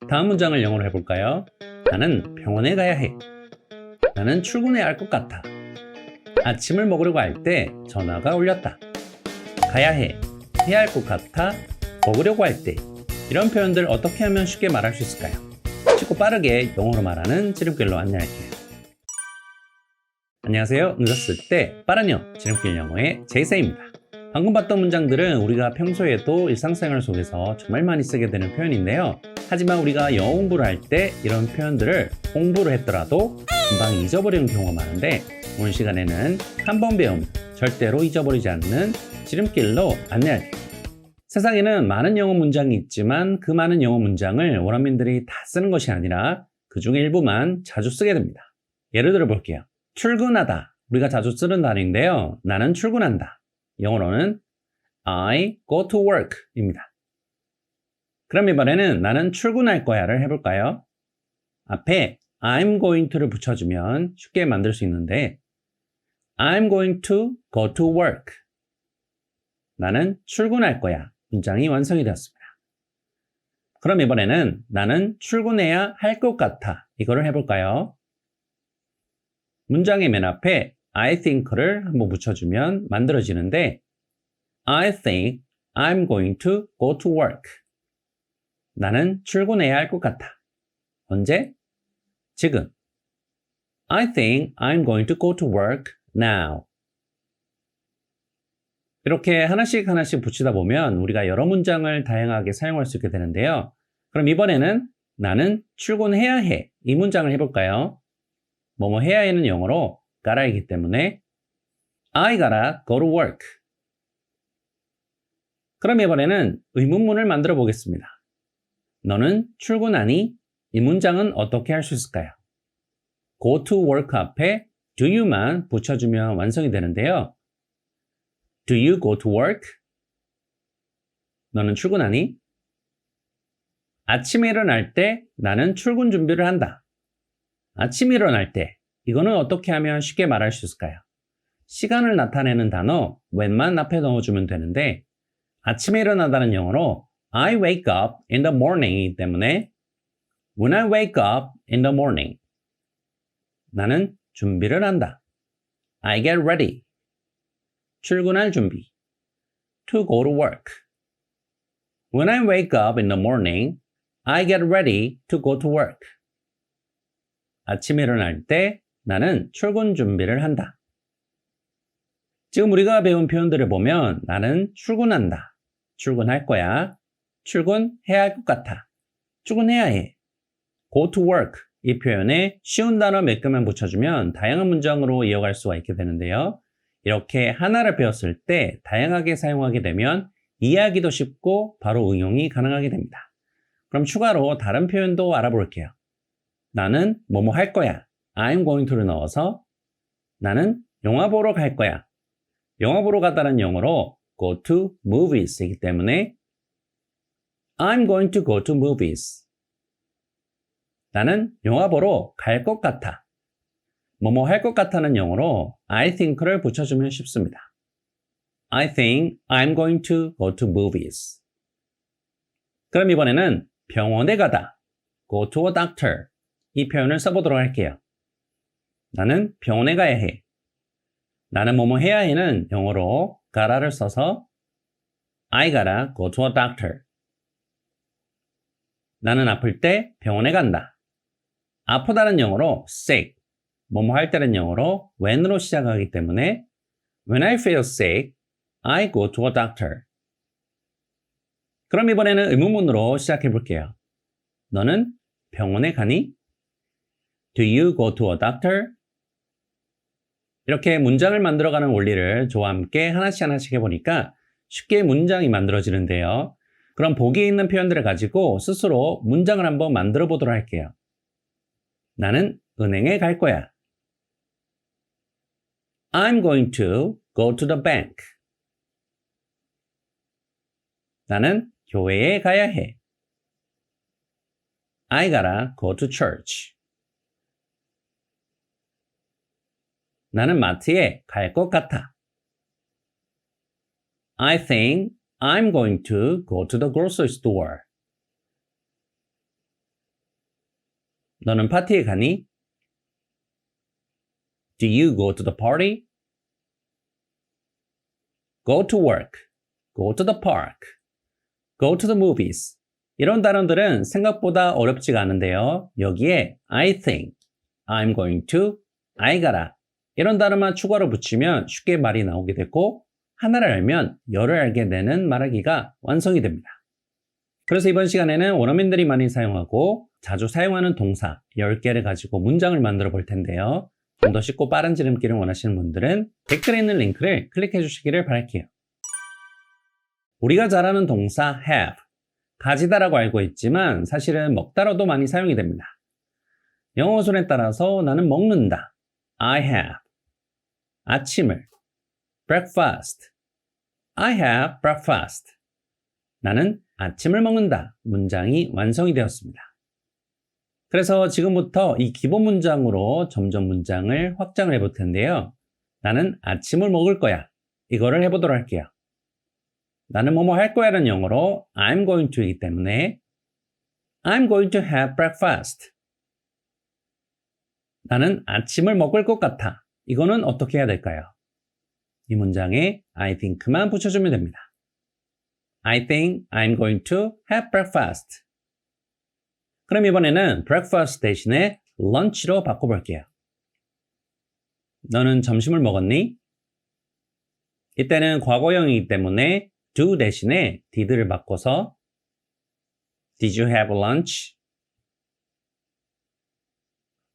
다음 문장을 영어로 해볼까요? 나는 병원에 가야 해. 나는 출근해야 할 것 같아. 아침을 먹으려고 할 때 전화가 울렸다. 가야 해. 해야 할 것 같아. 먹으려고 할 때. 이런 표현들 어떻게 하면 쉽게 말할 수 있을까요? 쉽고 빠르게 영어로 말하는 지름길로 안내할게요. 안녕하세요. 늦었을 때 빠른 영어, 지름길 영어의 제이세입니다. 방금 봤던 문장들은 우리가 평소에도 일상생활 속에서 정말 많이 쓰게 되는 표현인데요. 하지만 우리가 영어 공부를 할 때 이런 표현들을 공부를 했더라도 금방 잊어버리는 경우가 많은데 오늘 시간에는 한 번 배우면 절대로 잊어버리지 않는 지름길로 안내할게요. 세상에는 많은 영어 문장이 있지만 그 많은 영어 문장을 원어민들이 다 쓰는 것이 아니라 그 중에 일부만 자주 쓰게 됩니다. 예를 들어 볼게요. 출근하다. 우리가 자주 쓰는 단어인데요. 나는 출근한다. 영어로는 I go to work 입니다. 그럼 이번에는 나는 출근할 거야를 해볼까요? 앞에 I'm going to를 붙여주면 쉽게 만들 수 있는데 I'm going to go to work. 나는 출근할 거야. 문장이 완성이 되었습니다. 그럼 이번에는 나는 출근해야 할 것 같아. 이거를 해볼까요? 문장의 맨 앞에 I think를 한번 붙여주면 만들어지는데 I think I'm going to go to work. 나는 출근해야 할 것 같아. 언제? 지금. I think I'm going to go to work now. 이렇게 하나씩 붙이다 보면 우리가 여러 문장을 다양하게 사용할 수 있게 되는데요. 그럼 이번에는 나는 출근해야 해. 이 문장을 해볼까요? 뭐뭐 해야 해는 영어로 gotta이기 때문에 I gotta go to work. 그럼 이번에는 의문문을 만들어 보겠습니다. 너는 출근하니? 이 문장은 어떻게 할 수 있을까요? go to work 앞에 do you만 붙여주면 완성이 되는데요. Do you go to work? 너는 출근하니? 아침에 일어날 때 나는 출근 준비를 한다. 아침에 일어날 때 이거는 어떻게 하면 쉽게 말할 수 있을까요? 시간을 나타내는 단어 when만 앞에 넣어주면 되는데 아침에 일어나다는 영어로 I wake up in the morning이기 때문에 When I wake up in the morning 나는 준비를 한다. I get ready 출근할 준비 To go to work When I wake up in the morning I get ready to go to work 아침에 일어날 때 나는 출근 준비를 한다. 지금 우리가 배운 표현들을 보면 나는 출근한다. 출근할 거야. 출근해야 할 것 같아. 출근해야 해. go to work 이 표현에 쉬운 단어 몇 개만 붙여주면 다양한 문장으로 이어갈 수가 있게 되는데요. 이렇게 하나를 배웠을 때 다양하게 사용하게 되면 이해하기도 쉽고 바로 응용이 가능하게 됩니다. 그럼 추가로 다른 표현도 알아볼게요. 나는 뭐뭐 할 거야. I'm going to를 넣어서 나는 영화 보러 갈 거야. 영화 보러 가다는 영어로 go to movies이기 때문에 I'm going to go to movies. 나는 영화 보러 갈 것 같아. 뭐뭐 할 것 같아는 영어로 I think를 붙여주면 쉽습니다. I think I'm going to go to movies. 그럼 이번에는 병원에 가다. go to a doctor. 이 표현을 써보도록 할게요. 나는 병원에 가야 해. 나는 뭐뭐 해야 해는 영어로 gotta를 써서 I gotta go to a doctor. 나는 아플 때 병원에 간다. 아프다는 영어로 sick, 뭐뭐 할 때는 영어로 when으로 시작하기 때문에 When I feel sick, I go to a doctor. 그럼 이번에는 의문문으로 시작해 볼게요. 너는 병원에 가니? Do you go to a doctor? 이렇게 문장을 만들어가는 원리를 저와 함께 하나씩 해보니까 쉽게 문장이 만들어지는데요. 그럼 보기에 있는 표현들을 가지고 스스로 문장을 한번 만들어 보도록 할게요. 나는 은행에 갈 거야. I'm going to go to the bank. 나는 교회에 가야 해. I gotta go to church. 나는 마트에 갈 것 같아. I think I'm going to go to the grocery store. 너는 파티에 가니? Do you go to the party? Go to work, go to the park, go to the movies. 이런 단어들은 생각보다 어렵지가 않은데요. 여기에 I think, I'm going to, I gotta 이런 단어만 추가로 붙이면 쉽게 말이 나오게 되고 하나를 알면 열을 알게 되는 말하기가 완성이 됩니다. 그래서 이번 시간에는 원어민들이 많이 사용하고 자주 사용하는 동사 10개를 가지고 문장을 만들어 볼 텐데요. 좀 더 쉽고 빠른 지름길을 원하시는 분들은 댓글에 있는 링크를 클릭해 주시기를 바랄게요. 우리가 잘 아는 동사 have, 가지다라고 알고 있지만 사실은 먹다로도 많이 사용이 됩니다. 영어 어순에 따라서 나는 먹는다, I have. 아침을, breakfast, I have breakfast. 나는 아침을 먹는다. 문장이 완성이 되었습니다. 그래서 지금부터 이 기본 문장으로 점점 문장을 확장을 해볼 텐데요. 나는 아침을 먹을 거야. 이거를 해보도록 할게요. 나는 뭐뭐 할 거야라는 영어로 I'm going to이기 때문에 I'm going to have breakfast. 나는 아침을 먹을 것 같아. 이거는 어떻게 해야 될까요? 이 문장에 I think만 붙여주면 됩니다. I think I'm going to have breakfast. 그럼 이번에는 breakfast 대신에 lunch로 바꿔볼게요. 너는 점심을 먹었니? 이때는 과거형이기 때문에 do 대신에 did를 바꿔서 Did you have lunch?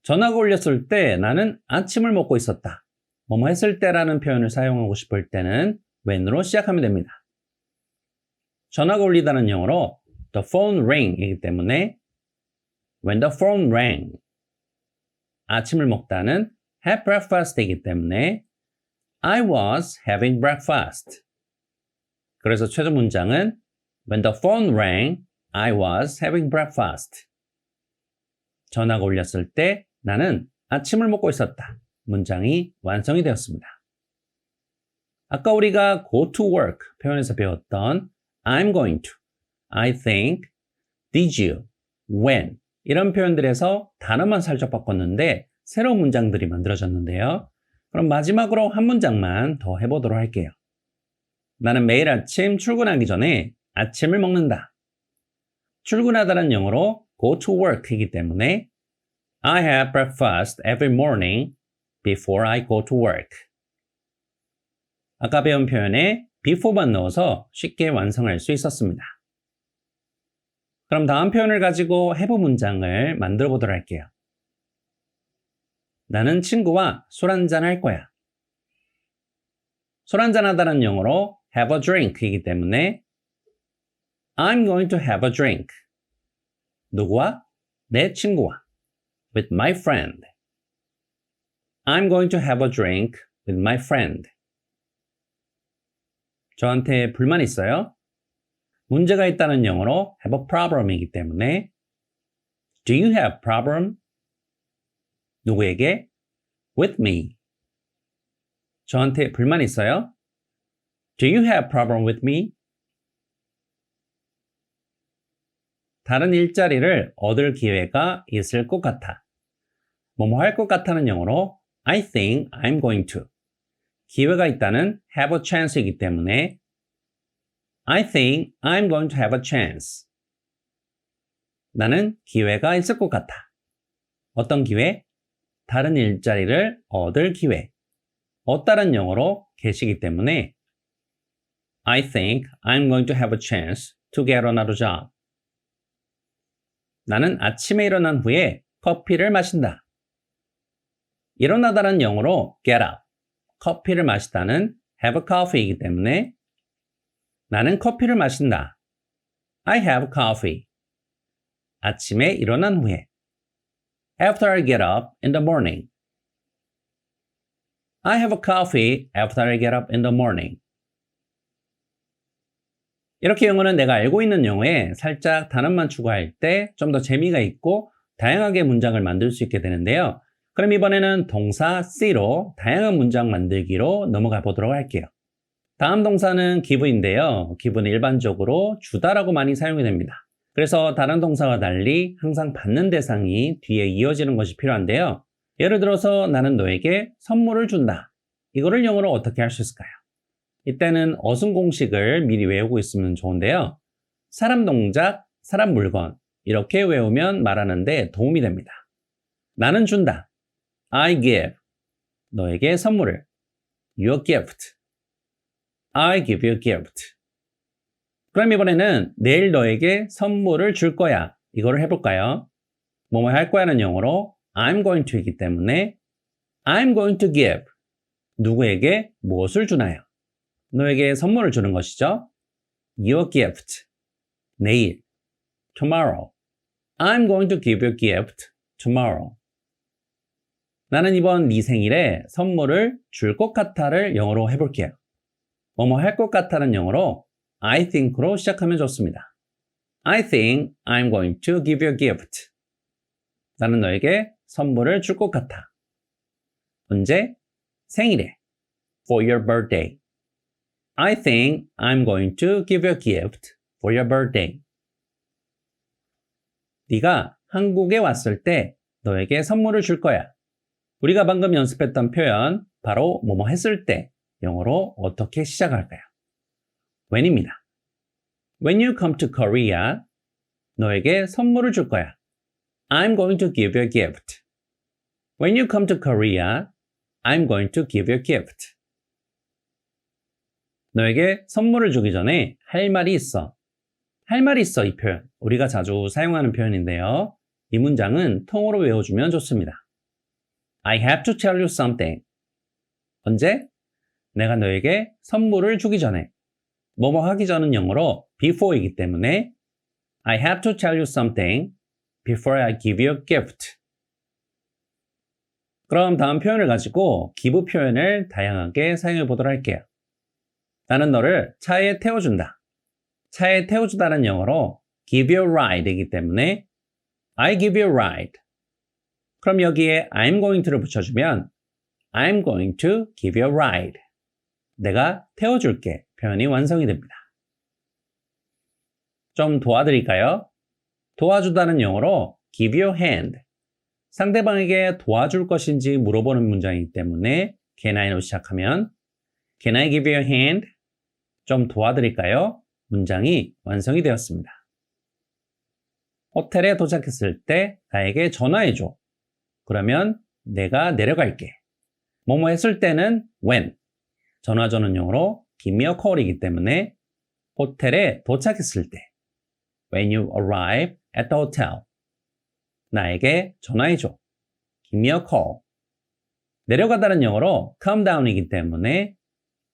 전화가 울렸을 때 나는 아침을 먹고 있었다. 뭐뭐 했을 때라는 표현을 사용하고 싶을 때는 when으로 시작하면 됩니다. 전화가 울리다는 영어로 the phone rang 이기 때문에 when the phone rang. 아침을 먹다는 have breakfast 이기 때문에 I was having breakfast. 그래서 최종 문장은 when the phone rang, I was having breakfast. 전화가 울렸을 때 나는 아침을 먹고 있었다. 문장이 완성이 되었습니다. 아까 우리가 go to work 표현에서 배웠던 I'm going to, I think, did you, when 이런 표현들에서 단어만 살짝 바꿨는데 새로운 문장들이 만들어졌는데요. 그럼 마지막으로 한 문장만 더 해보도록 할게요. 나는 매일 아침 출근하기 전에 아침을 먹는다. 출근하다는 영어로 go to work이기 때문에 I have breakfast every morning before I go to work. 아까 배운 표현에 before만 넣어서 쉽게 완성할 수 있었습니다. 그럼 다음 표현을 가지고 have 문장을 만들어 보도록 할게요. 나는 친구와 술 한잔 할 거야. 술 한잔 하다는 영어로 have a drink이기 때문에 I'm going to have a drink. 누구와? 내 친구와. With my friend. I'm going to have a drink with my friend. 저한테 불만 있어요? 문제가 있다는 영어로 have a problem이기 때문에 Do you have problem? 누구에게? With me. 저한테 불만 있어요? Do you have problem with me? 다른 일자리를 얻을 기회가 있을 것 같아. 뭐뭐 할 것 같다는 영어로 I think I'm going to. 기회가 있다는 have a chance이기 때문에 I think I'm going to have a chance. 나는 기회가 있을 것 같아. 어떤 기회? 다른 일자리를 얻을 기회. 얻다는 영어로 get이기 때문에 I think I'm going to have a chance to get another job. 나는 아침에 일어난 후에 커피를 마신다. 일어나다는 영어로 get up. 커피를 마시다는 have a coffee이기 때문에 나는 커피를 마신다. I have coffee. 아침에 일어난 후에 After I get up in the morning. I have a coffee after I get up in the morning. 이렇게 영어는 내가 알고 있는 영어에 살짝 단어만 추가할 때 좀 더 재미가 있고 다양하게 문장을 만들 수 있게 되는데요. 그럼 이번에는 동사 C로 다양한 문장 만들기로 넘어가 보도록 할게요. 다음 동사는 give인데요. give는 일반적으로 주다라고 많이 사용이 됩니다. 그래서 다른 동사와 달리 항상 받는 대상이 뒤에 이어지는 것이 필요한데요. 예를 들어서 나는 너에게 선물을 준다. 이거를 영어로 어떻게 할 수 있을까요? 이때는 어순 공식을 미리 외우고 있으면 좋은데요. 사람 동작, 사람 물건 이렇게 외우면 말하는데 도움이 됩니다. 나는 준다. I give. 너에게 선물을. Your gift. I give you a gift. 그럼 이번에는 내일 너에게 선물을 줄 거야. 이거를 해볼까요? 뭐뭐 할 거야는 영어로 I'm going to이기 때문에 I'm going to give. 누구에게 무엇을 주나요? 너에게 선물을 주는 것이죠. Your gift. 내일. Tomorrow. I'm going to give you a gift tomorrow. 나는 이번 네 생일에 선물을 줄 것 같아를 영어로 해볼게요. 뭐뭐 할 것 같아는 영어로 I think로 시작하면 좋습니다. I think I'm going to give you a gift. 나는 너에게 선물을 줄 것 같아. 언제? 생일에. For your birthday. I think I'm going to give you a gift for your birthday. 네가 한국에 왔을 때 너에게 선물을 줄 거야. 우리가 방금 연습했던 표현, 바로 뭐뭐 했을 때 영어로 어떻게 시작할까요? when입니다. When you come to Korea, 너에게 선물을 줄 거야. I'm going to give you a gift. When you come to Korea, I'm going to give you a gift. 너에게 선물을 주기 전에 할 말이 있어. 할 말이 있어 이 표현. 우리가 자주 사용하는 표현인데요. 이 문장은 통으로 외워주면 좋습니다. I have to tell you something. 언제? 내가 너에게 선물을 주기 전에. 뭐뭐 하기 전은 영어로 before이기 때문에 I have to tell you something before I give you a gift. 그럼 다음 표현을 가지고 give 표현을 다양하게 사용해 보도록 할게요. 나는 너를 차에 태워준다. 차에 태워주다는 영어로 give you a ride이기 때문에 I give you a ride. 그럼 여기에 I'm going to를 붙여주면 I'm going to give you a ride. 내가 태워줄게. 표현이 완성이 됩니다. 좀 도와드릴까요? 도와주다는 영어로 give you a hand. 상대방에게 도와줄 것인지 물어보는 문장이기 때문에 can I로 시작하면 Can I give you a hand? 좀 도와드릴까요? 문장이 완성이 되었습니다. 호텔에 도착했을 때 나에게 전화해줘. 그러면 내가 내려갈게. 뭐뭐 했을 때는 when. 전화 전원용어로 give me a call이기 때문에 호텔에 도착했을 때 when you arrive at the hotel. 나에게 전화해줘. give me a call. 내려가다는 영어로 come down이기 때문에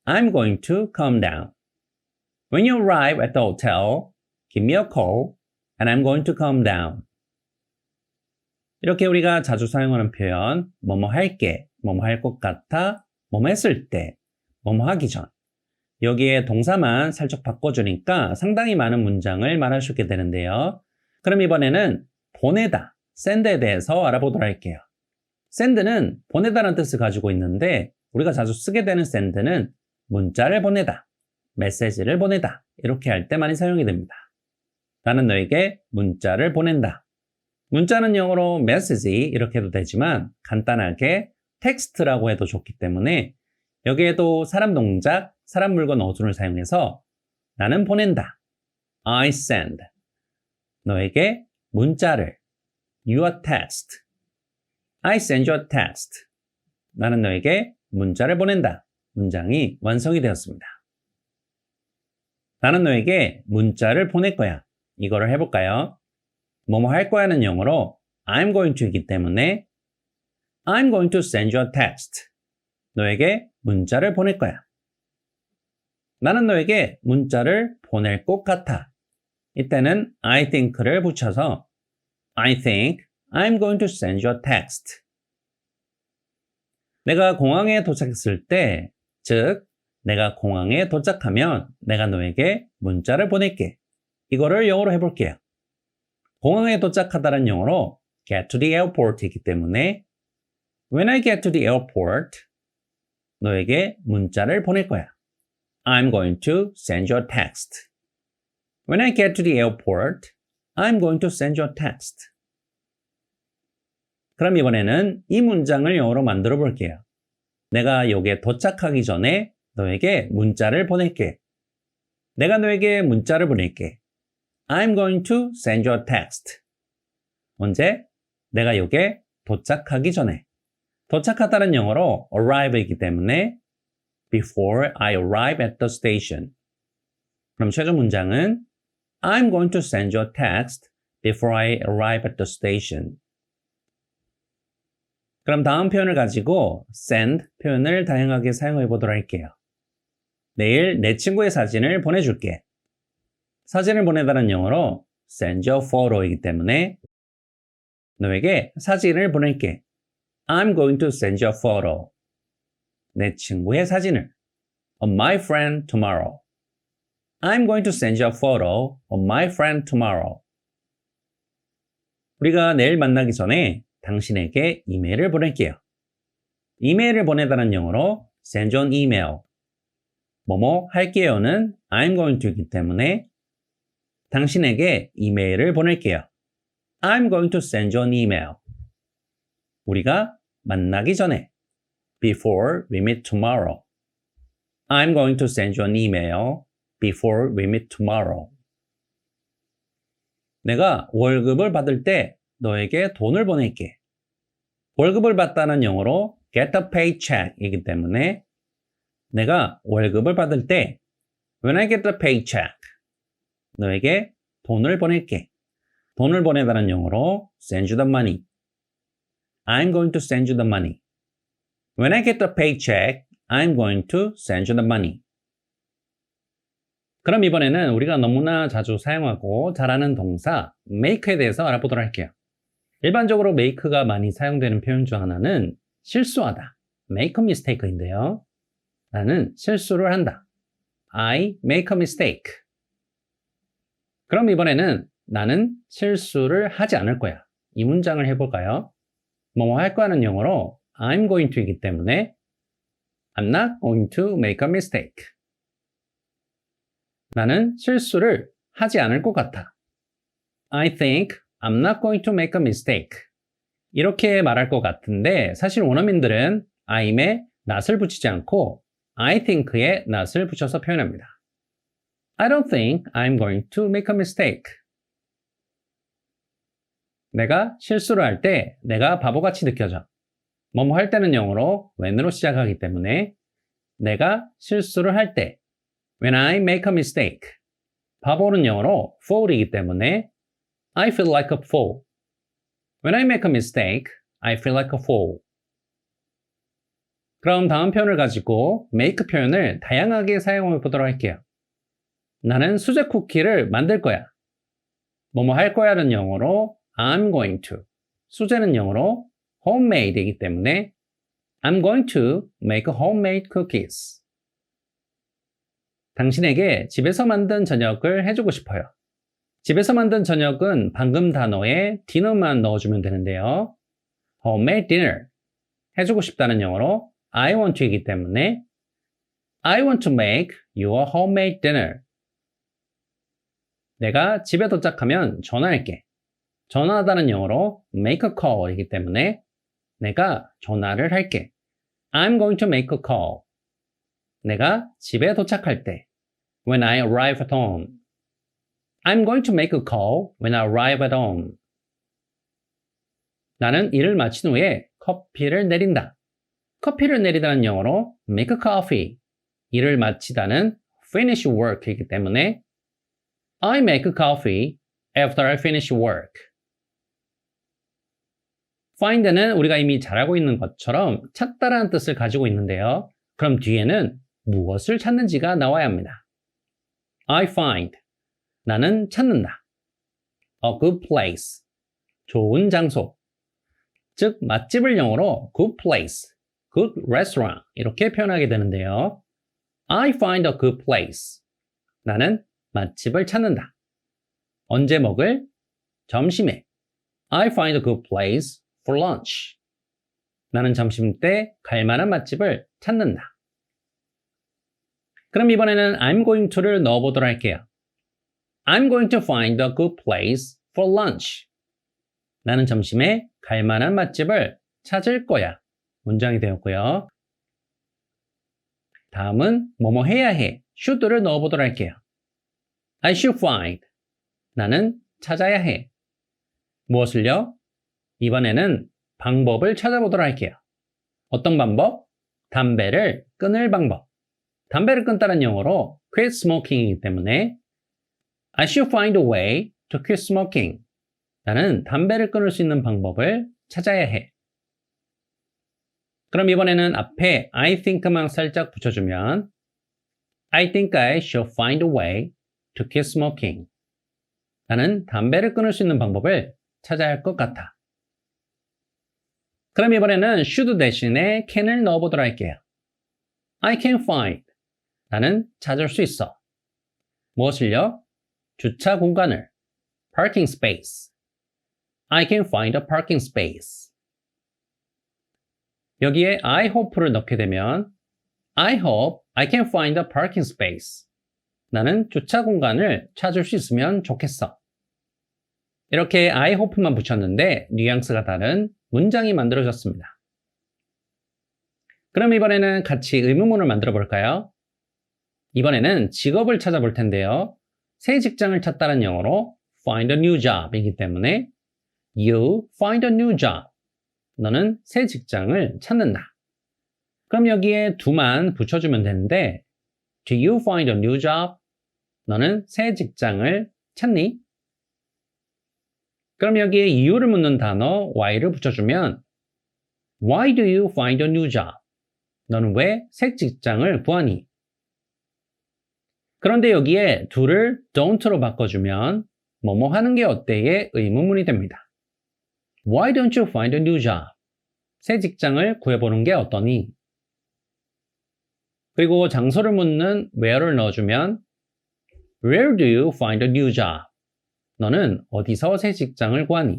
I'm going to come down. When you arrive at the hotel, give me a call and I'm going to come down. 이렇게 우리가 자주 사용하는 표현, 뭐뭐 할게, 뭐뭐 할 것 같아, 뭐뭐 했을 때, 뭐뭐 하기 전. 여기에 동사만 살짝 바꿔주니까 상당히 많은 문장을 말할 수 있게 되는데요. 그럼 이번에는 보내다, send에 대해서 알아보도록 할게요. send는 보내다라는 뜻을 가지고 있는데 우리가 자주 쓰게 되는 send는 문자를 보내다, 메시지를 보내다 이렇게 할 때 많이 사용이 됩니다. 나는 너에게 문자를 보낸다. 문자는 영어로 message 이렇게 해도 되지만 간단하게 텍스트라고 해도 좋기 때문에 여기에도 사람 동작, 사람 물건 어순을 사용해서 나는 보낸다. I send. 너에게 문자를. Your text. I send you a text. 나는 너에게 문자를 보낸다. 문장이 완성이 되었습니다. 나는 너에게 문자를 보낼 거야. 이거를 해볼까요? 뭐뭐 할 거야는 영어로 I'm going to이기 때문에 I'm going to send you a text. 너에게 문자를 보낼 거야. 나는 너에게 문자를 보낼 것 같아. 이때는 I think를 붙여서 I think I'm going to send you a text. 내가 공항에 도착했을 때, 즉 내가 공항에 도착하면 내가 너에게 문자를 보낼게. 이거를 영어로 해볼게요. 공항에 도착하다는 영어로 get to the airport이기 때문에 When I get to the airport, 너에게 문자를 보낼 거야. I'm going to send you a text. When I get to the airport, I'm going to send you a text. 그럼 이번에는 이 문장을 영어로 만들어 볼게요. 내가 여기에 도착하기 전에 너에게 문자를 보낼게. 내가 너에게 문자를 보낼게. I'm going to send you a text. 언제? 내가 여기에 도착하기 전에. 도착하다는 영어로 arrive이기 때문에 before I arrive at the station. 그럼 최종 문장은 I'm going to send you a text before I arrive at the station. 그럼 다음 표현을 가지고 send 표현을 다양하게 사용해 보도록 할게요. 내일 내 친구의 사진을 보내줄게. 사진을 보내다는 영어로 send you a photo이기 때문에 너에게 사진을 보낼게. I'm going to send you a photo. 내 친구의 사진을. of my friend tomorrow. I'm going to send you a photo of my friend tomorrow. 우리가 내일 만나기 전에 당신에게 이메일을 보낼게요. 이메일을 보내다는 영어로 send you an email. 뭐뭐 할게요는 I'm going to이기 때문에 당신에게 이메일을 보낼게요. I'm going to send you an email. 우리가 만나기 전에 before we meet tomorrow. I'm going to send you an email before we meet tomorrow. 내가 월급을 받을 때 너에게 돈을 보낼게. 월급을 받다는 영어로 get a paycheck이기 때문에 내가 월급을 받을 때 when I get a paycheck 너에게 돈을 보낼게. 돈을 보내다는 영어로 send you the money. I'm going to send you the money. When I get the paycheck, I'm going to send you the money. 그럼 이번에는 우리가 너무나 자주 사용하고 잘 아는 동사 make에 대해서 알아보도록 할게요. 일반적으로 make가 많이 사용되는 표현 중 하나는 실수하다, make a mistake인데요. 나는 실수를 한다. I make a mistake. 그럼 이번에는 나는 실수를 하지 않을 거야. 이 문장을 해볼까요? 뭐뭐 할 거야는 영어로 I'm going to이기 때문에 I'm not going to make a mistake. 나는 실수를 하지 않을 것 같아. I think I'm not going to make a mistake. 이렇게 말할 것 같은데 사실 원어민들은 I'm에 not을 붙이지 않고 I think에 not을 붙여서 표현합니다. I don't think I'm going to make a mistake. 내가 실수를 할 때 내가 바보같이 느껴져. 뭐뭐 할 때는 영어로 when으로 시작하기 때문에 내가 실수를 할 때 when I make a mistake 바보는 영어로 fool이기 때문에 I feel like a fool. When I make a mistake, I feel like a fool. 그럼 다음 표현을 가지고 make 표현을 다양하게 사용해 보도록 할게요. 나는 수제 쿠키를 만들 거야. 뭐뭐 할 거야는 영어로 I'm going to. 수제는 영어로 homemade이기 때문에 I'm going to make homemade cookies. 당신에게 집에서 만든 저녁을 해주고 싶어요. 집에서 만든 저녁은 방금 단어에 dinner만 넣어주면 되는데요. homemade dinner. 해주고 싶다는 영어로 I want to이기 때문에 I want to make you a homemade dinner. 내가 집에 도착하면 전화할게. 전화하다는 영어로 make a call이기 때문에 내가 전화를 할게. I'm going to make a call. 내가 집에 도착할 때 when I arrive at home. I'm going to make a call when I arrive at home. 나는 일을 마친 후에 커피를 내린다. 커피를 내리다는 영어로 make a coffee. 일을 마치다는 finish work이기 때문에 I make a coffee after I finish work. find는 우리가 이미 잘 알고 있는 것처럼 찾다라는 뜻을 가지고 있는데요. 그럼 뒤에는 무엇을 찾는지가 나와야 합니다. I find. 나는 찾는다. A good place. 좋은 장소. 즉 맛집을 영어로 good place, good restaurant 이렇게 표현하게 되는데요. I find a good place. 나는 맛집을 찾는다. 언제 먹을? 점심에. I find a good place for lunch. 나는 점심 때 갈 만한 맛집을 찾는다. 그럼 이번에는 I'm going to를 넣어보도록 할게요. I'm going to find a good place for lunch. 나는 점심에 갈 만한 맛집을 찾을 거야. 문장이 되었고요. 다음은 뭐뭐 해야 해. should를 넣어보도록 할게요. I should find. 나는 찾아야 해. 무엇을요? 이번에는 방법을 찾아보도록 할게요. 어떤 방법? 담배를 끊을 방법. 담배를 끊다는 영어로 quit smoking이기 때문에 I should find a way to quit smoking. 나는 담배를 끊을 수 있는 방법을 찾아야 해. 그럼 이번에는 앞에 I think만 살짝 붙여주면 I think I should find a way to quit smoking. 나는 담배를 끊을 수 있는 방법을 찾아야 할 것 같아. 그럼 이번에는 should 대신에 can을 넣어보도록 할게요. I can find. 나는 찾을 수 있어. 무엇을요? 주차 공간을. parking space. I can find a parking space. 여기에 I hope를 넣게 되면 I hope I can find a parking space. 나는 주차 공간을 찾을 수 있으면 좋겠어. 이렇게 I hope만 붙였는데 뉘앙스가 다른 문장이 만들어졌습니다. 그럼 이번에는 같이 의문문을 만들어 볼까요? 이번에는 직업을 찾아볼 텐데요. 새 직장을 찾다는 영어로 find a new job 이기 때문에 You find a new job. 너는 새 직장을 찾는다. 그럼 여기에 do만 붙여주면 되는데 Do you find a new job? 너는 새 직장을 찾니? 그럼 여기에 이유를 묻는 단어 why를 붙여주면 Why do you find a new job? 너는 왜 새 직장을 구하니? 그런데 여기에 do를 don't로 바꿔주면 뭐뭐 하는 게 어때의 의문문이 됩니다. Why don't you find a new job? 새 직장을 구해보는 게 어떠니? 그리고 장소를 묻는 where를 넣어주면 Where do you find a new job? 너는 어디서 새 직장을 구하니?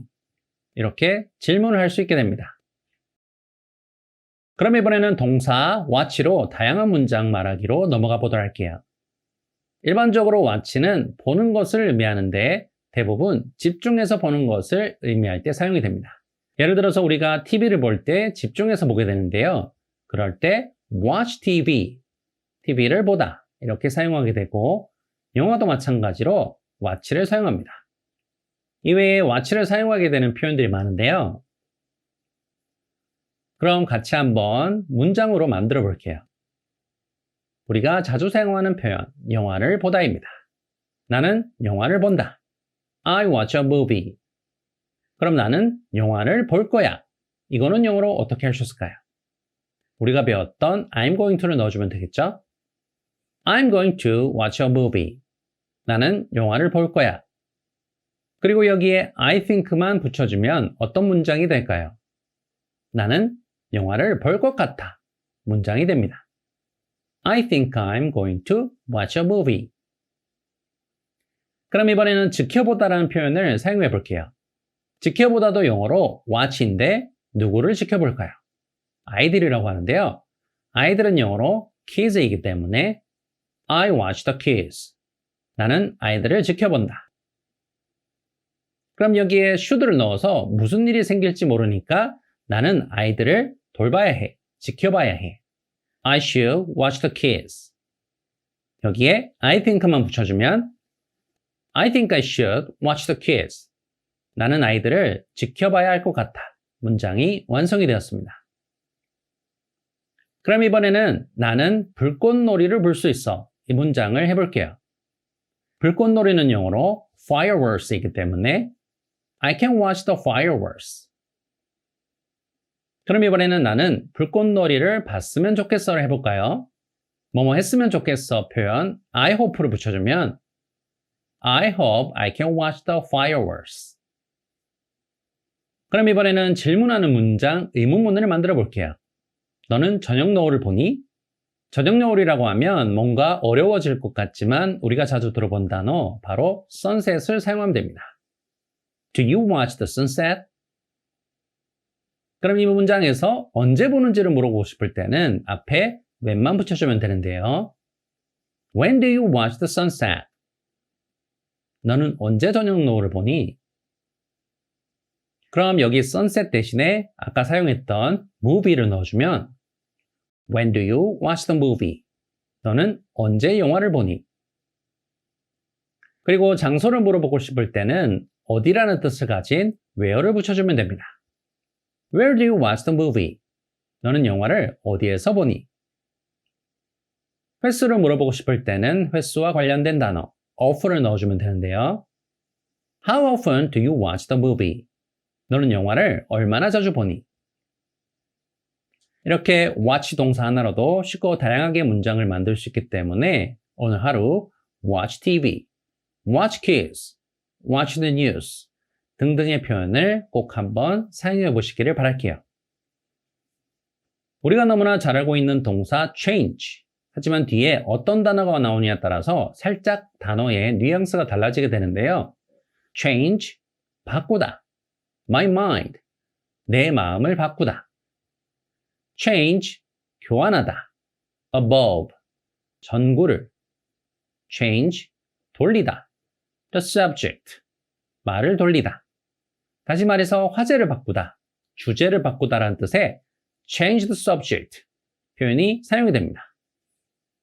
이렇게 질문을 할 수 있게 됩니다. 그럼 이번에는 동사 watch로 다양한 문장 말하기로 넘어가 보도록 할게요. 일반적으로 watch는 보는 것을 의미하는데 대부분 집중해서 보는 것을 의미할 때 사용이 됩니다. 예를 들어서 우리가 TV를 볼 때 집중해서 보게 되는데요. 그럴 때 watch TV, TV를 보다 이렇게 사용하게 되고 영화도 마찬가지로 watch를 사용합니다. 이외에 watch를 사용하게 되는 표현들이 많은데요. 그럼 같이 한번 문장으로 만들어 볼게요. 우리가 자주 사용하는 표현, 영화를 보다입니다. 나는 영화를 본다. I watch a movie. 그럼 나는 영화를 볼 거야. 이거는 영어로 어떻게 할 수 있을까요? 우리가 배웠던 I'm going to를 넣어주면 되겠죠? I'm going to watch a movie. 나는 영화를 볼 거야. 그리고 여기에 I think만 붙여주면 어떤 문장이 될까요? 나는 영화를 볼 것 같아. 문장이 됩니다. I think I'm going to watch a movie. 그럼 이번에는 지켜보다라는 표현을 사용해 볼게요. 지켜보다도 영어로 watch인데 누구를 지켜볼까요? 아이들이라고 하는데요. 아이들은 영어로 kids이기 때문에 I watch the kids. 나는 아이들을 지켜본다. 그럼 여기에 should를 넣어서 무슨 일이 생길지 모르니까 나는 아이들을 돌봐야 해. 지켜봐야 해. I should watch the kids. 여기에 I think만 붙여주면 I think I should watch the kids. 나는 아이들을 지켜봐야 할 것 같아. 문장이 완성이 되었습니다. 그럼 이번에는 나는 불꽃놀이를 볼 수 있어. 이 문장을 해볼게요. 불꽃놀이는 영어로 fireworks이기 때문에 I can watch the fireworks. 그럼 이번에는 나는 불꽃놀이를 봤으면 좋겠어를 해볼까요? 뭐뭐 했으면 좋겠어 표현 I hope를 붙여주면 I hope I can watch the fireworks. 그럼 이번에는 질문하는 문장, 의문문을 만들어 볼게요. 너는 저녁 노을을 보니? 저녁 노을이라고 하면 뭔가 어려워질 것 같지만 우리가 자주 들어본 단어 바로 sunset을 사용하면 됩니다. Do you watch the sunset? 그럼 이 문장에서 언제 보는지를 물어보고 싶을 때는 앞에 when만 붙여주면 되는데요. When do you watch the sunset? 너는 언제 저녁 노을을 보니? 그럼 여기 sunset 대신에 아까 사용했던 movie를 넣어주면 When do you watch the movie? 너는 언제 영화를 보니? 그리고 장소를 물어보고 싶을 때는 어디라는 뜻을 가진 where를 붙여주면 됩니다. Where do you watch the movie? 너는 영화를 어디에서 보니? 횟수를 물어보고 싶을 때는 횟수와 관련된 단어 often을 넣어주면 되는데요. How often do you watch the movie? 너는 영화를 얼마나 자주 보니? 이렇게 watch 동사 하나로도 쉽고 다양하게 문장을 만들 수 있기 때문에 오늘 하루 watch TV, watch kids, watch the news 등등의 표현을 꼭 한번 사용해 보시기를 바랄게요. 우리가 너무나 잘 알고 있는 동사 change. 하지만 뒤에 어떤 단어가 나오느냐에 따라서 살짝 단어의 뉘앙스가 달라지게 되는데요. change, 바꾸다. my mind, 내 마음을 바꾸다. change, 교환하다. above, 전구를. change, 돌리다. the subject, 말을 돌리다. 다시 말해서 화제를 바꾸다, 주제를 바꾸다라는 뜻의 change the subject 표현이 사용이 됩니다.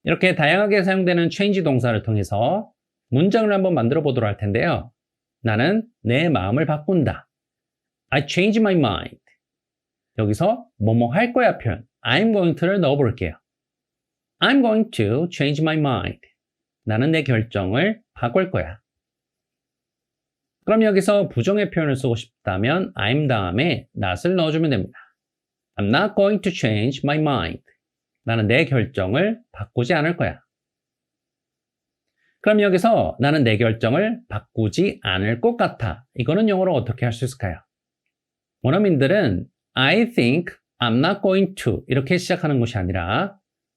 이렇게 다양하게 사용되는 change 동사를 통해서 문장을 한번 만들어 보도록 할 텐데요. 나는 내 마음을 바꾼다. I change my mind. 여기서 뭐뭐 할 거야 표현 I'm going to를 넣어 볼게요. I'm going to change my mind. 나는 내 결정을 바꿀 거야. 그럼 여기서 부정의 표현을 쓰고 싶다면 I'm 다음에 not을 넣어주면 됩니다. I'm not going to change my mind. 나는 내 결정을 바꾸지 않을 거야. 그럼 여기서 나는 내 결정을 바꾸지 않을 것 같아. 이거는 영어로 어떻게 할 수 있을까요? 원어민들은 I think I'm not going to 이렇게 시작하는 것이 아니라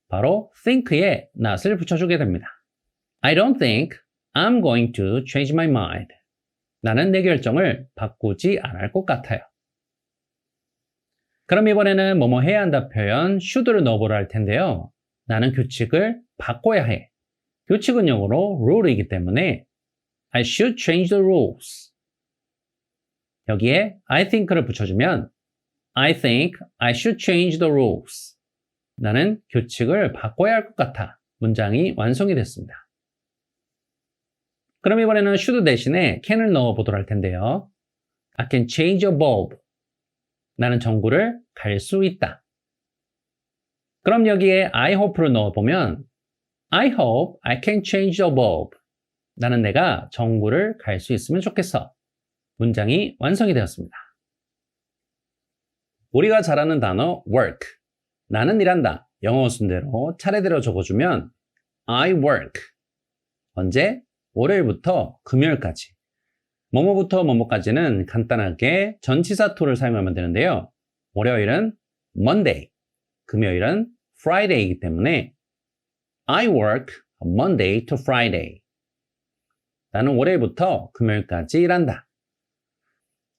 바로 think에 not을 붙여주게 됩니다. I don't think I'm going to change my mind. 나는 내 결정을 바꾸지 않을 것 같아요. 그럼 이번에는 뭐뭐 해야 한다 표현 should를 넣어보려 할 텐데요. 나는 규칙을 바꿔야 해. 규칙은 영어로 rule이기 때문에 I should change the rules. 여기에 I think를 붙여주면 I think I should change the rules. 나는 규칙을 바꿔야 할 것 같아. 문장이 완성이 됐습니다. 그럼 이번에는 should 대신에 can을 넣어보도록 할 텐데요. I can change a bulb. 나는 전구를 갈 수 있다. 그럼 여기에 I hope를 넣어보면 I hope I can change a bulb. 나는 내가 전구를 갈 수 있으면 좋겠어. 문장이 완성이 되었습니다. 우리가 잘 아는 단어 work. 나는 일한다. 영어 순대로 차례대로 적어주면 I work. 언제? 월요일부터 금요일까지. 뭐뭐부터 뭐뭐까지는 간단하게 전치사 to를 사용하면 되는데요. 월요일은 Monday, 금요일은 Friday이기 때문에 I work Monday to Friday. 나는 월요일부터 금요일까지 일한다.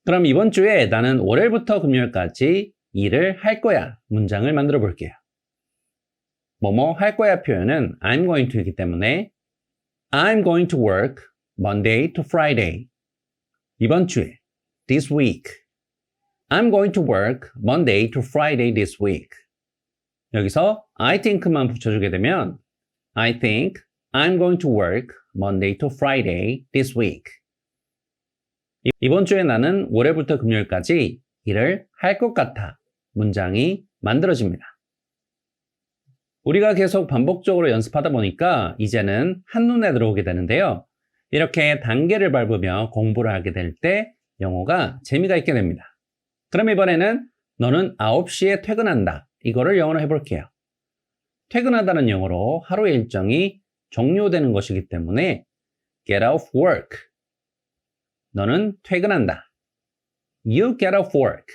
그럼 이번 주에 나는 월요일부터 금요일까지 일을 할 거야. 문장을 만들어 볼게요. 뭐뭐 할 거야 표현은 I'm going to이기 때문에 I'm going to work Monday to Friday. 이번 주에 this week. I'm going to work Monday to Friday this week. 여기서 I think만 붙여주게 되면 I think I'm going to work Monday to Friday this week. 이번 주에 나는 월요일부터 금요일까지 일을 할 것 같아. 문장이 만들어집니다. 우리가 계속 반복적으로 연습하다 보니까 이제는 한눈에 들어오게 되는데요. 이렇게 단계를 밟으며 공부를 하게 될 때 영어가 재미가 있게 됩니다. 그럼 이번에는 너는 9시에 퇴근한다. 이거를 영어로 해볼게요. 퇴근하다는 영어로 하루의 일정이 종료되는 것이기 때문에 get off work. 너는 퇴근한다. You get off work.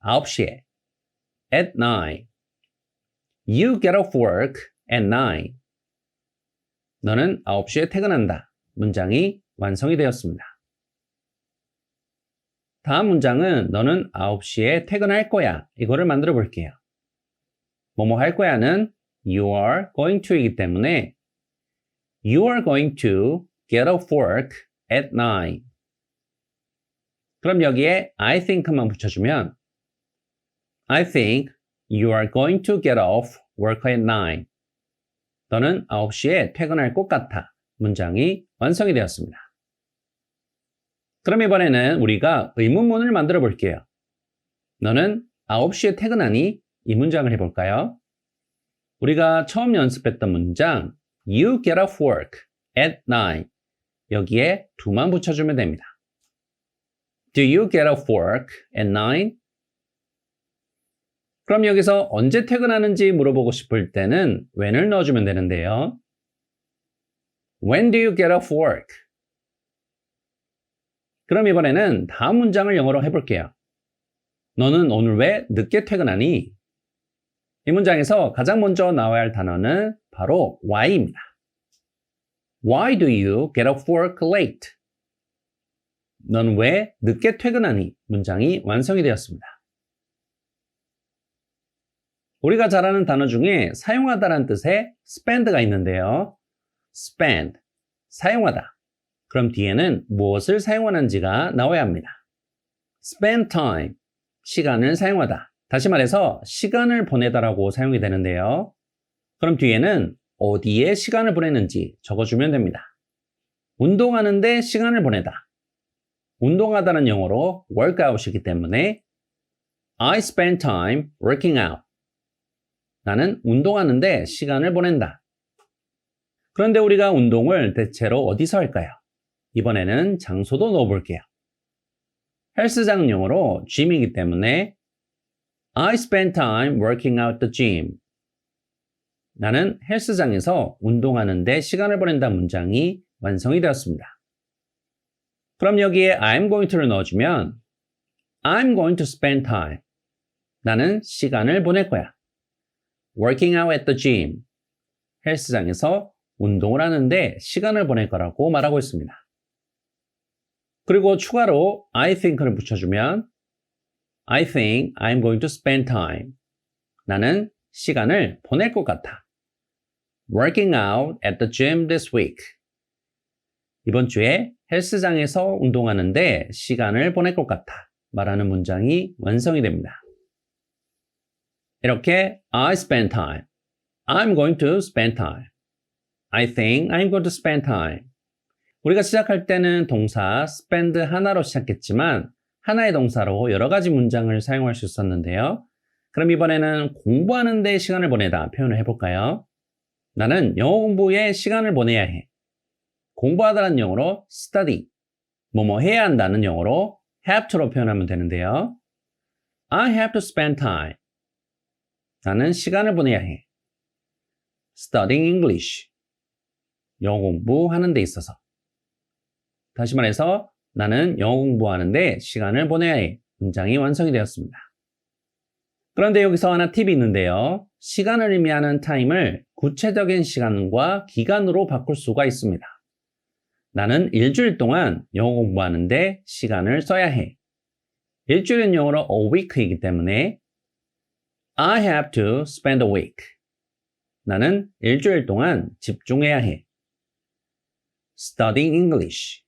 9시에. At 9. You get off work at 9. 너는 9시에 퇴근한다. 문장이 완성이 되었습니다. 다음 문장은 너는 9시에 퇴근할 거야. 이거를 만들어 볼게요. 뭐뭐 할 거야는 you are going to이기 때문에 You are going to get off work at 9. 그럼 여기에 I think만 붙여주면 I think you are going to get off work at 9. 너는 9시에 퇴근할 것 같아. 문장이 완성이 되었습니다. 그럼 이번에는 우리가 의문문을 만들어 볼게요. 너는 9시에 퇴근하니? 이 문장을 해볼까요? 우리가 처음 연습했던 문장 You get off work at 9. 여기에 do만 붙여주면 됩니다. Do you get off work at 9? 그럼 여기서 언제 퇴근하는지 물어보고 싶을 때는 when을 넣어주면 되는데요. When do you get off work? 그럼 이번에는 다음 문장을 영어로 해볼게요. 너는 오늘 왜 늦게 퇴근하니? 이 문장에서 가장 먼저 나와야 할 단어는 바로 why입니다. Why do you get off work late? 넌 왜 늦게 퇴근하니? 문장이 완성이 되었습니다. 우리가 잘 아는 단어 중에 사용하다라는 뜻의 spend가 있는데요. spend, 사용하다. 그럼 뒤에는 무엇을 사용하는지가 나와야 합니다. spend time, 시간을 사용하다. 다시 말해서 시간을 보내다라고 사용이 되는데요. 그럼 뒤에는 어디에 시간을 보내는지 적어주면 됩니다. 운동하는데 시간을 보내다. 운동하다는 영어로 workout이기 때문에 I spend time working out. 나는 운동하는데 시간을 보낸다. 그런데 우리가 운동을 대체로 어디서 할까요? 이번에는 장소도 넣어볼게요. 헬스장은 영어로 gym이기 때문에 I spend time working out the gym. 나는 헬스장에서 운동하는데 시간을 보낸다 문장이 완성이 되었습니다. 그럼 여기에 I'm going to를 넣어주면 I'm going to spend time. 나는 시간을 보낼 거야. Working out at the gym. 헬스장에서 운동을 하는데 시간을 보낼 거라고 말하고 있습니다. 그리고 추가로 I think를 붙여주면 I think I'm going to spend time. 나는 시간을 보낼 것 같아. Working out at the gym this week. 이번 주에 헬스장에서 운동하는데 시간을 보낼 것 같아. 말하는 문장이 완성이 됩니다. 이렇게 I spend time. I'm going to spend time. I think I'm going to spend time. 우리가 시작할 때는 동사 spend 하나로 시작했지만 하나의 동사로 여러 가지 문장을 사용할 수 있었는데요. 그럼 이번에는 공부하는 데 시간을 보내다 표현을 해볼까요? 나는 영어 공부에 시간을 보내야 해. 공부하다는 영어로 study. 뭐뭐 해야 한다는 영어로 have to로 표현하면 되는데요. I have to spend time. 나는 시간을 보내야 해. Studying English. 영어 공부하는 데 있어서. 다시 말해서 나는 영어 공부하는데 시간을 보내야 해. 문장이 완성이 되었습니다. 그런데 여기서 하나 팁이 있는데요. 시간을 의미하는 time을 구체적인 시간과 기간으로 바꿀 수가 있습니다. 나는 일주일 동안 영어 공부하는데 시간을 써야 해. 일주일은 영어로 a week이기 때문에 I have to spend a week. 나는 일주일 동안 집중해야 해. Studying English.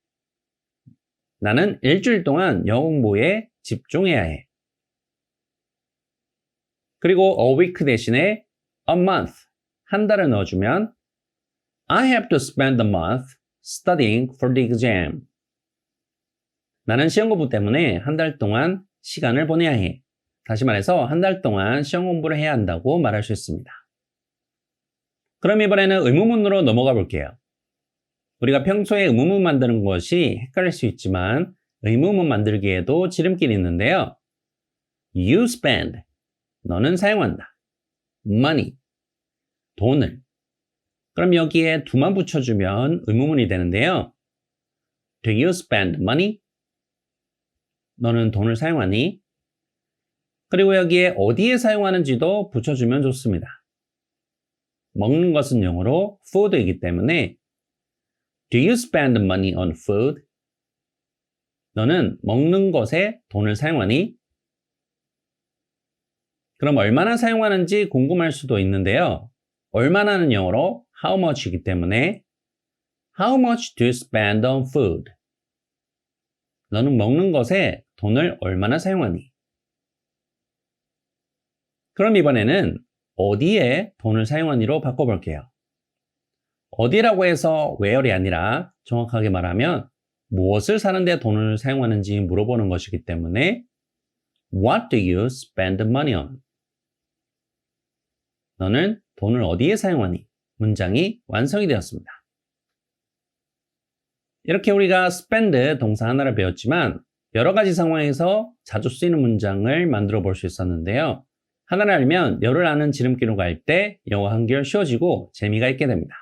나는 일주일 동안 영어 공부에 집중해야 해. 그리고 a week 대신에 a month, 한 달을 넣어주면 I have to spend a month studying for the exam. 나는 시험 공부 때문에 한 달 동안 시간을 보내야 해. 다시 말해서 한 달 동안 시험 공부를 해야 한다고 말할 수 있습니다. 그럼 이번에는 의문문으로 넘어가 볼게요. 우리가 평소에 의문문 만드는 것이 헷갈릴 수 있지만 의문문 만들기에도 지름길이 있는데요. You spend. 너는 사용한다. Money. 돈을. 그럼 여기에 do만 붙여주면 의문문이 되는데요. Do you spend money? 너는 돈을 사용하니? 그리고 여기에 어디에 사용하는지도 붙여주면 좋습니다. 먹는 것은 영어로 food이기 때문에 Do you spend money on food? 너는 먹는 것에 돈을 사용하니? 그럼 얼마나 사용하는지 궁금할 수도 있는데요. 얼마나는 영어로 how much이기 때문에 How much do you spend on food? 너는 먹는 것에 돈을 얼마나 사용하니? 그럼 이번에는 어디에 돈을 사용하니로 바꿔볼게요. 어디라고 해서 where이 아니라 정확하게 말하면 무엇을 사는데 돈을 사용하는지 물어보는 것이기 때문에 What do you spend money on? 너는 돈을 어디에 사용하니? 문장이 완성이 되었습니다. 이렇게 우리가 spend 동사 하나를 배웠지만 여러 가지 상황에서 자주 쓰이는 문장을 만들어 볼 수 있었는데요. 하나를 알면 열을 아는 지름길로 갈 때 영어 한결 쉬워지고 재미가 있게 됩니다.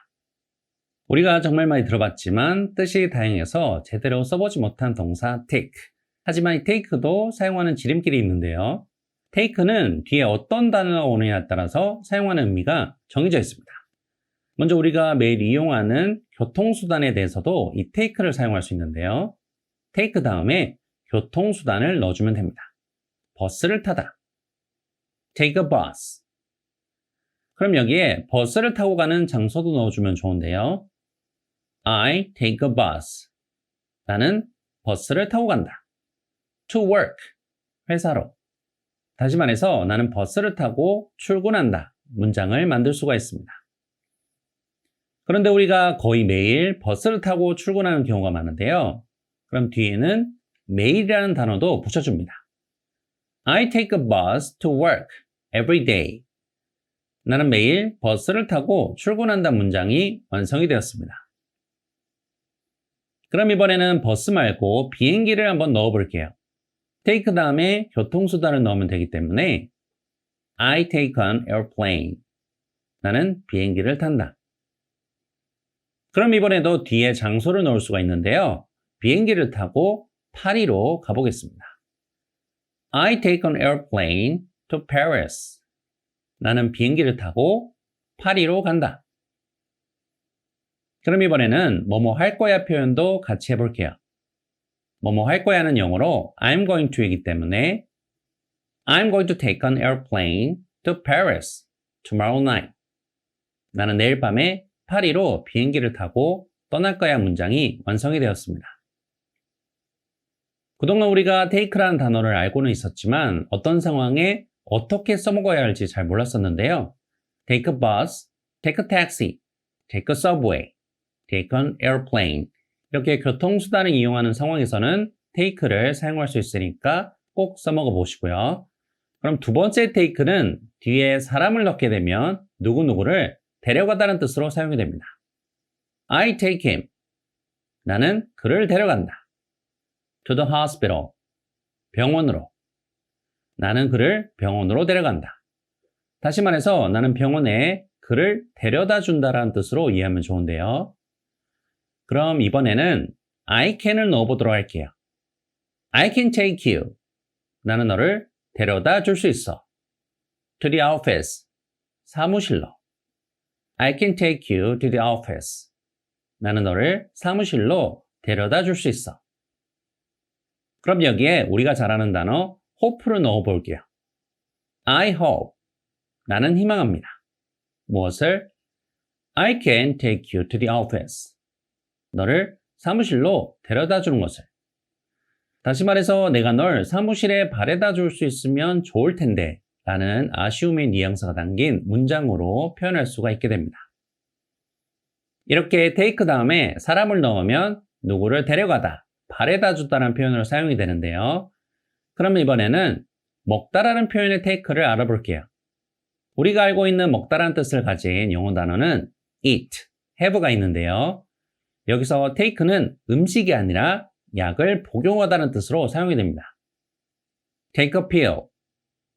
우리가 정말 많이 들어봤지만 뜻이 다양해서 제대로 써보지 못한 동사 take. 하지만 이 take도 사용하는 지름길이 있는데요. take는 뒤에 어떤 단어가 오느냐에 따라서 사용하는 의미가 정해져 있습니다. 먼저 우리가 매일 이용하는 교통수단에 대해서도 이 take를 사용할 수 있는데요. take 다음에 교통수단을 넣어주면 됩니다. 버스를 타다. take a bus. 그럼 여기에 버스를 타고 가는 장소도 넣어주면 좋은데요. I take a bus. 나는 버스를 타고 간다. To work. 회사로. 다시 말해서 나는 버스를 타고 출근한다. 문장을 만들 수가 있습니다. 그런데 우리가 거의 매일 버스를 타고 출근하는 경우가 많은데요. 그럼 뒤에는 매일이라는 단어도 붙여줍니다. I take a bus to work every day. 나는 매일 버스를 타고 출근한다 문장이 완성이 되었습니다. 그럼 이번에는 버스 말고 비행기를 한번 넣어볼게요. take 다음에 교통수단을 넣으면 되기 때문에 I take an airplane. 나는 비행기를 탄다. 그럼 이번에도 뒤에 장소를 넣을 수가 있는데요. 비행기를 타고 파리로 가보겠습니다. I take an airplane to Paris. 나는 비행기를 타고 파리로 간다. 그럼 이번에는 뭐뭐 할 거야 표현도 같이 해볼게요. 뭐뭐 할 거야는 영어로 I'm going to이기 때문에 I'm going to take an airplane to Paris tomorrow night. 나는 내일 밤에 파리로 비행기를 타고 떠날 거야 문장이 완성이 되었습니다. 그동안 우리가 take라는 단어를 알고는 있었지만 어떤 상황에 어떻게 써먹어야 할지 잘 몰랐었는데요. take a bus, take a taxi, take a subway, take an airplane. 이렇게 교통수단을 이용하는 상황에서는 take를 사용할 수 있으니까 꼭 써먹어 보시고요. 그럼 두 번째 take는 뒤에 사람을 넣게 되면 누구누구를 데려가다는 뜻으로 사용이 됩니다. I take him. 나는 그를 데려간다. To the hospital. 병원으로. 나는 그를 병원으로 데려간다. 다시 말해서 나는 병원에 그를 데려다 준다라는 뜻으로 이해하면 좋은데요. 그럼 이번에는 I can을 넣어보도록 할게요. I can take you. 나는 너를 데려다 줄 수 있어. To the office. 사무실로. I can take you to the office. 나는 너를 사무실로 데려다 줄 수 있어. 그럼 여기에 우리가 잘 아는 단어 hope를 넣어 볼게요. I hope. 나는 희망합니다. 무엇을? I can take you to the office. 너를 사무실로 데려다 주는 것을. 다시 말해서 내가 널 사무실에 바래다 줄 수 있으면 좋을 텐데 라는 아쉬움의 뉘앙스가 담긴 문장으로 표현할 수가 있게 됩니다. 이렇게 take 다음에 사람을 넣으면 누구를 데려가다, 바래다 주다라는 표현으로 사용이 되는데요. 그럼 이번에는 먹다라는 표현의 take를 알아볼게요. 우리가 알고 있는 먹다라는 뜻을 가진 영어 단어는 eat, have가 있는데요. 여기서 take는 음식이 아니라 약을 복용하다는 뜻으로 사용이 됩니다. take a pill,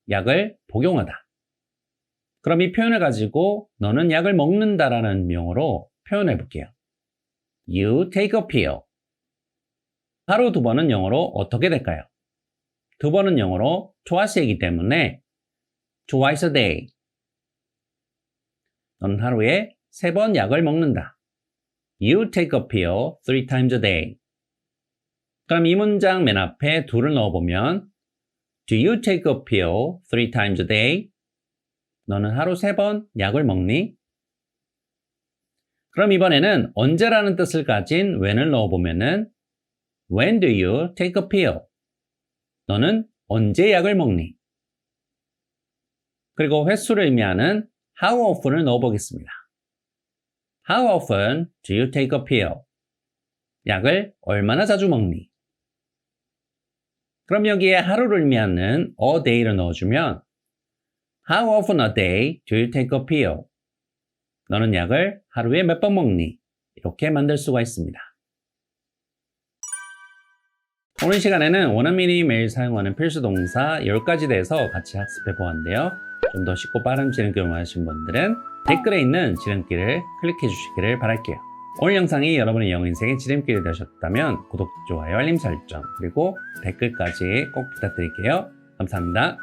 약을 복용하다. 그럼 이 표현을 가지고 너는 약을 먹는다라는 명어로 표현해 볼게요. You take a pill. 하루 두 번은 영어로 어떻게 될까요? 두 번은 영어로 twice이기 때문에 twice a day. 너는 하루에 3번 약을 먹는다. You take a pill 3 times a day. 그럼 이 문장 맨 앞에 do를 넣어보면 Do you take a pill 3 times a day? 너는 하루 3번 약을 먹니? 그럼 이번에는 언제라는 뜻을 가진 when을 넣어보면은 When do you take a pill? 너는 언제 약을 먹니? 그리고 횟수를 의미하는 how often을 넣어보겠습니다. How often do you take a pill? 약을 얼마나 자주 먹니? 그럼 여기에 하루를 의미하는 a day를 넣어주면 How often a day do you take a pill? 너는 약을 하루에 몇 번 먹니? 이렇게 만들 수가 있습니다. 오늘 시간에는 원어민이 매일 사용하는 필수 동사 10가지 대해서 같이 학습해 보았는데요. 좀 더 쉽고 빠른 지름길을 원하시는 분들은 댓글에 있는 지름길을 클릭해 주시기를 바랄게요. 오늘 영상이 여러분의 영어 인생의 지름길이 되셨다면 구독, 좋아요, 알림 설정, 그리고 댓글까지 꼭 부탁드릴게요. 감사합니다.